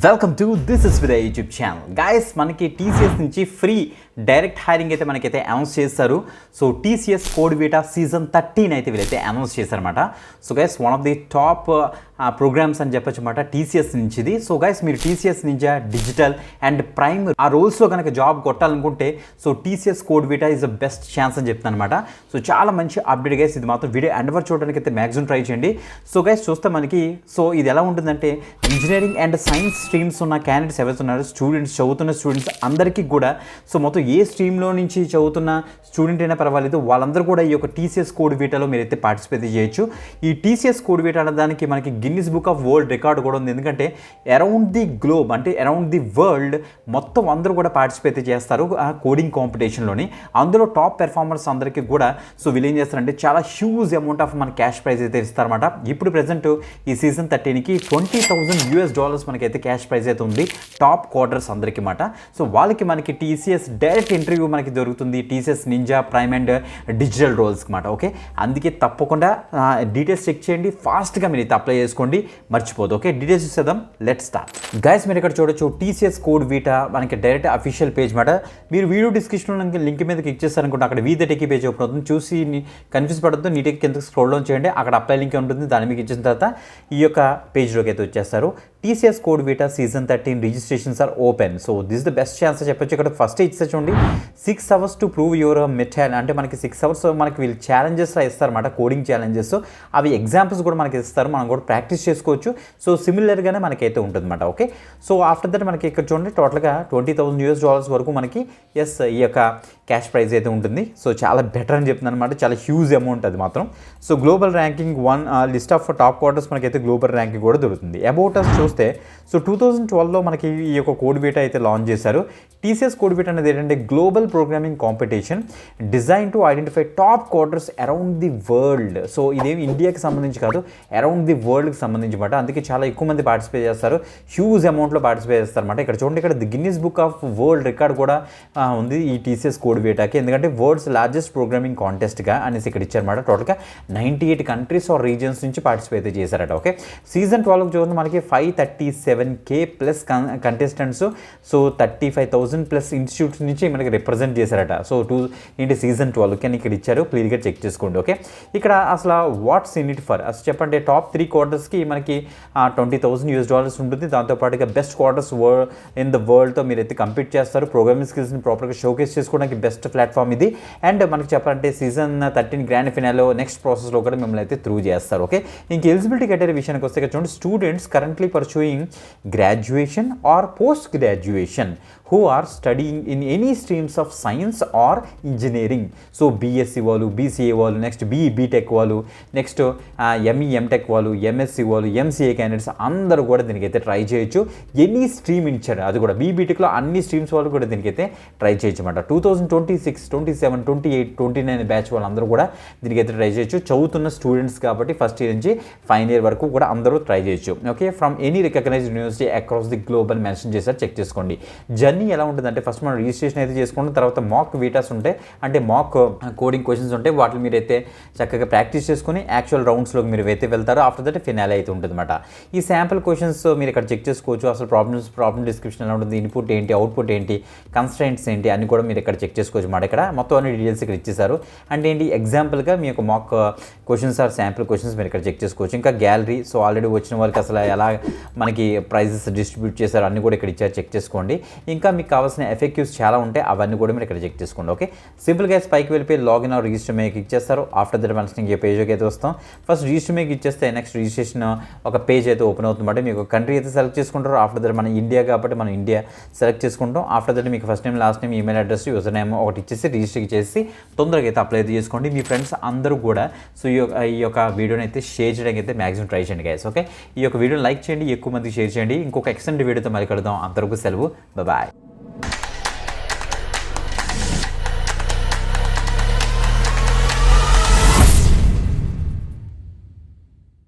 Welcome to this is with YouTube channel guys. మనకి TCS నుంచి free direct hiring అయితే మనకైతే అనౌన్స్ చేస్తారు. So TCS code vita season 13 అయితే వీళ్ళైతే అనౌన్స్ చేశారన్నమాట. So guys one of the top programs అని చెప్పొచ్చు అనమాట టీసీఎస్ నుంచిది. సో గైస్ మీరు టీసీఎస్ నుంచి డిజిటల్ అండ్ ప్రైమ్ ఆ రోల్స్లో కనుక జాబ్ కొట్టాలనుకుంటే so TCS code vita is the best chance అని చెప్తాను అనమాట. సో చాలా మంచి అప్డేట్ గైస్. ఇది మాత్రం వీడియో ఎండ్ వరకు చూడడానికి అయితే మ్యాక్సిమం ట్రై చేయండి. సో గైస్ చూస్తే మనకి సో ఇది ఎలా ఉంటుందంటే ఇంజనీరింగ్ అండ్ సైన్స్ స్ట్రీమ్స్ ఉన్న క్యాండిడేట్స్ ఎవరైతే ఉన్నారో చదువుతున్న స్టూడెంట్స్ అందరికీ కూడా సో మొత్తం ఏ స్ట్రీమ్లో నుంచి చదువుతున్న స్టూడెంట్ అయినా పర్వాలేదు, వాళ్ళందరూ కూడా ఈ యొక్క టీసీఎస్ కోడ్ వీటాలో మీరైతే పార్టిసిపేట్ చేయొచ్చు. ఈ టీసీఎస్ కోడ్ వీటా అనే దానికి మనకి Guinness book of world record కూడా ఉంది. ఎందుకంటే అరౌండ్ ది గ్లోబ్ అంటే అరౌండ్ ది వరల్డ్ మొత్తం అందరూ కూడా పార్టిసిపేట్ చేస్తారు ఆ కోడింగ్ కాంపిటీషన్లోని. అందులో టాప్ పెర్ఫార్మర్స్ అందరికీ కూడా సో వీళ్ళు ఏం చేస్తారంటే చాలా హ్యూజ్ అమౌంట్ ఆఫ్ మన క్యాష్ ప్రైజ్ అయితే ఇస్తారన్నమాట. ఇప్పుడు ప్రెజెంట్ ఈ సీజన్ 13కి $20,000 మనకైతే క్యాష్ ప్రైజ్ అయితే ఉంది టాప్ క్వార్టర్స్ అందరికీ మాట. సో వాళ్ళకి మనకి టీసీఎస్ డైరెక్ట్ ఇంటర్వ్యూ మనకి దొరుకుతుంది TCS ninja prime and digital రోల్స్కి మాట. ఓకే, అందుకే తప్పకుండా డీటెయిల్స్ చెక్ చేయండి, ఫాస్ట్గా మీరు అయితే అప్లై చేసుకోండి, మర్చిపోదు. ఓకే, డీటెయిల్స్ చూసేద్దాం, లెట్స్ స్టార్ట్. గైస్ మీరు ఇక్కడ చూడొచ్చు టీసీఎస్ కోడ్ వీటా మనకి డైరెక్ట్ అఫీషియల్ పేజ్ మాట. మీరు వీడియో డిస్క్రిప్షన్లో లింక్ మీద క్లిక్ చేస్తారనుకుంటే అక్కడ వీదటెకి పేజ్ ఓపెన్ అవుతుంది. చూసి కన్ఫ్యూజ్ పడద్దు, నీట్గా కిందకి స్క్రోల్ డౌన్ చేయండి, అక్కడ అప్లై లింక్ ఉంటుంది, దాని మీకు ఇచ్చిన తర్వాత ఈ యొక్క పేజ్లోకి అయితే వచ్చేస్తారు. TCS code vita season 13 registrations are open. So this the best chance అని చెప్పొచ్చు. ఇక్కడ ఫస్ట్ ఇచ్చే చూడండి 6 hours to prove your method అంటే మనకి 6 hours మనకి వీళ్ళు ఛాలెంజెస్ ఇస్తారన్నమాట, కోడింగ్ ఛాలెంజెస్. అవి ఎగ్జాంపుల్స్ కూడా మనకి ఇస్తారు, మనం కూడా ప్రాక్టీస్ చేసుకోవచ్చు. సో సిమిలర్గానే మనకైతే ఉంటుందన్నమాట. ఓకే, సో ఆఫ్టర్ దట్ మనకి ఇక్కడ చూడండి టోటల్గా $20,000 వరకు మనకి ఈ యొక్క క్యాష్ ప్రైజ్ అయితే ఉంటుంది. సో చాలా బెటర్ అని చెప్తున్నాను అనమాట, చాలా హ్యూజ్ అమౌంట్ అది మాత్రం. So global ranking list of top quarters మనకైతే గ్లోబల్ ర్యాంకింగ్ కూడా దొరుకుతుంది. అబౌట్ అస్ చూస్తే సో 2012లో మనకి ఈ యొక్క కోడ్ వీటా అయితే లాంచ్ చేశారు. టీసీఎస్ కోడ్ వీటా అనేది ఏంటంటే global programming competition design to identify top quarters around the world. So ఇదేమి ఇండియాకి సంబంధించి కాదు, అరౌండ్ ది వరల్డ్కి సంబంధించి అనమాట. అందుకే చాలా ఎక్కువ మంది పార్టిసిపేట్ చేస్తారు, హ్యూజ్ అమౌంట్లో పార్టిసిపేట్ చేస్తారన్నమాట. ఇక్కడ చూడండి, ఇక్కడ the Guinness book of world record కూడా ఉంది ఈ టీసీఎస్ కోడ్ వీటాకి. ఎందుకంటే వరల్డ్స్ లార్జెస్ట్ ప్రోగ్రామింగ్ కాంటెస్ట్గా అనేసి ఇక్కడ ఇచ్చారన్నమాట. టోటల్గా 98 కంట్రీస్ ఆర్ రీజియన్స్ నుంచి పార్టిసిపేట్ చేశారట. ఓకే, సీజన్ 12 చూడండి మనకి 537K plus contestants. So 35,000 plus institutes నుంచి మనకి రిప్రజెంట్ చేశారట. సో సీజన్ 12 కానీ ఇక్కడ ఇచ్చారు, క్లియర్గా చెక్ చేసుకోండి. ఓకే, ఇక్కడ అసలు వాట్స్ ఇన్ ఇట్ ఫర్ అసలు చెప్పండి. టాప్ 3 క్వార్టర్స్కి మనకి $20,000 ఉంటుంది. దాంతోపాటుగా బెస్ట్ క్వార్టర్స్ ఇన్ ద వరల్డ్తో మీరైతే కంపీట్ చేస్తారు. ప్రోగ్రామింగ్ స్కిల్స్ని ప్రాపర్గా షోకేస్ చేసుకోవడానికి బెస్ట్ ప్లాట్ఫామ్ ఇది. అండ్ మనకి చెప్పాలంటే సీజన్ 13 గ్రాండ్ ఫినాలో నెక్స్ట్ ప్రాసెస్లో కూడా మిమ్మల్ని అయితే త్రూ చేస్తారు. ఓకే, ఇంక ఎలిజిబిలిటీ క్రైటీరియా విషయానికి వస్తే ఇక్కడ చూడండి, students currently pursuing graduation or post graduation who are studying in any streams of science or engineering. So BSc వాళ్ళు, బీసీఏ వాళ్ళు, నెక్స్ట్ బీటెక్ వాళ్ళు, నెక్స్ట్ ఎంఈ ఎంటెక్ వాళ్ళు, ఎంఎస్సీ వాళ్ళు, ఎంసీఏ క్యాండిడేట్స్ అందరూ కూడా దీనికైతే ట్రై చేయొచ్చు. ఎనీ స్ట్రీమ్ ఇచ్చారు, అది కూడా బీటెక్లో అన్ని స్ట్రీమ్స్ వాళ్ళు కూడా దీనికైతే ట్రై చేయొచ్చు అనమాట. 2026, 27, 28, 29 బ్యాచ్ వాళ్ళందరూ కూడా దీనికైతే ట్రై చేయొచ్చు. చదువుతున్న స్టూడెంట్స్ కాబట్టి ఫస్ట్ ఇయర్ నుంచి ఫైనల్ ఇయర్ వరకు కూడా అందరూ ట్రై చేయొచ్చు. Okay, from any recognised university across the global mention చేశారు, చెక్ చేసుకోండి. జర్నీ ఎలా ఉంటుందంటే ఫస్ట్ మనం రిజిస్ట్రేషన్ అయితే చేసుకుంటాం, తర్వాత మాక్ వీటాస్ ఉంటాయి, అంటే మాక్ కోడింగ్ క్వశ్చన్స్ ఉంటాయి. వాటిని మీరైతే చక్కగా ప్రాక్టీస్ చేసుకుని యాక్చువల్ రౌండ్స్లోకి మీరు అయితే వెళ్తారు. ఆఫ్టర్ దట్ ఫినాలే అయితే ఉంటుంది అనమాట. ఈ శాంపుల్ క్వశ్చన్స్ మీరు ఇక్కడ చెక్ చేసుకోవచ్చు. అసలు ప్రాబ్లమ్ డిస్క్రిప్షన్ ఎలా ఉంటుంది, ఇన్పుట్ ఏంటి, అవుట్పుట్ ఏంటి, కన్స్ట్రైంట్స్ ఏంటి అన్ని కూడా మీరు ఇక్కడ చెక్ చేసుకోవచ్చు అన్నమాట. ఇక్కడ మొత్తం అన్ని డీటెయిల్స్ ఇక్కడ ఇచ్చేసారు. అంటే ఏంటి, ఎగ్జాంపుల్గా మీ యొక్క మాక్ క్వశ్చన్స్ ఆర్ శాంపుల్ క్వశ్చన్స్ మీరు ఇక్కడ చెక్ చేసుకోవచ్చు. ఇంకా గ్యాలరీ, సో ఆల్రెడీ వచ్చిన వాళ్ళకి అసలు ఎలా మనకి ప్రైజెస్ డిస్ట్రిబ్యూట్ చేశారు అన్ని కూడా ఇక్కడ ఇచ్చారు, చెక్ చేసుకోండి. ఇంకా మీకు కావాల్సిన ఎఫెక్టివ్స్ చాలా ఉంటాయి, అవన్నీ కూడా మీరు ఇక్కడ చెక్ చేసుకోండి. ఓకే, సింపుల్గా పైకి వెళ్ళిపోయి లాగిన్ ఆర్ రిజిస్టర్ మీద క్లిక్ చేస్తారు. ఆఫ్టర్ దట్ మనకి పేజ్కి అయితే వస్తాం. ఫస్ట్ రిజిస్టర్ మీద క్లిక్ చేస్తే నెక్స్ట్ రిజిస్ట్రేషన్ ఒక పేజ్ అయితే ఓపెన్ అవుతుందంటే మీకు కంట్రీ అయితే సెలెక్ట్ చేసుకుంటారు. ఆఫ్టర్ దట్ మన ఇండియా కాబట్టి మనం ఇండియా సెలెక్ట్ చేసుకుంటాం. ఆఫ్టర్ దట్ మీకు first name, last name, email address, user name ఒకటి ఇచ్చేసి రిజిస్టర్ చేసి తొందరగా అయితే అప్లై అయితే చేసుకోండి. మీ ఫ్రెండ్స్ అందరూ కూడా సో ఈ యొక్క వీడియోని అయితే షేర్ చేయడానికి అయితే మ్యాక్సిమం ట్రై చేయండి గైస్. ఓకే, ఈ యొక్క వీడియోని లైక్ చేయండి, ఎక్కువ మందికి షేర్ చేయండి. ఇంకొక ఎక్స్టెండ్ వీడియోతో మళ్ళీ కలుద్దాం. అంతవరకు సెలవు, బాయ్.